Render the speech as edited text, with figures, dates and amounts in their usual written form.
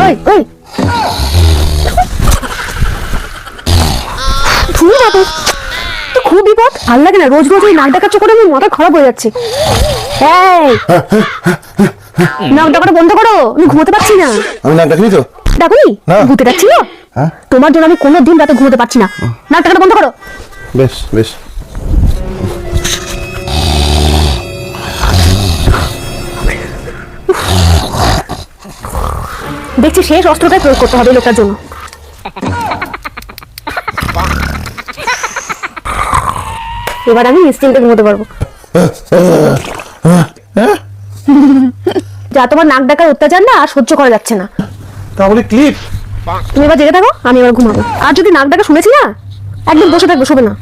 ওই ওই ফুল বাবু তো খুব বিপদ। ভাল লাগে না রোজ রোজ ওই নাক ডাকা চোখে আমার মাথা খারাপ হয়ে যাচ্ছে। এই নাক ডাকাটা বন্ধ করো, আমি ঘুমোতে পারছি না। আমি নাক ডাকিনি তো। ডাকুনি? ভূতে ডাকছিল। তোমার জন্য আমি কোনোদিন রাতে ঘুমোতে পারছি না। নাক ডাকাটা বন্ধ করো। বেশ বেশ। দেখছি শেষ অস্ত্রটাই প্রয়োগ করতে হবে লোকটার জন্য। এবার আমি নিশ্চিন্তে ঘুমোতে পারবো। যা তোমার নাক ডাকার অত্যাচার না আর সহ্য করা যাচ্ছে না। তাহলে ক্লিপ তুমি এবার জেগে থাকো, আমি এবার ঘুমাবো। আর যদি নাক ডাকা শুনেছি না একদম বসে থাকবো, শোবে না।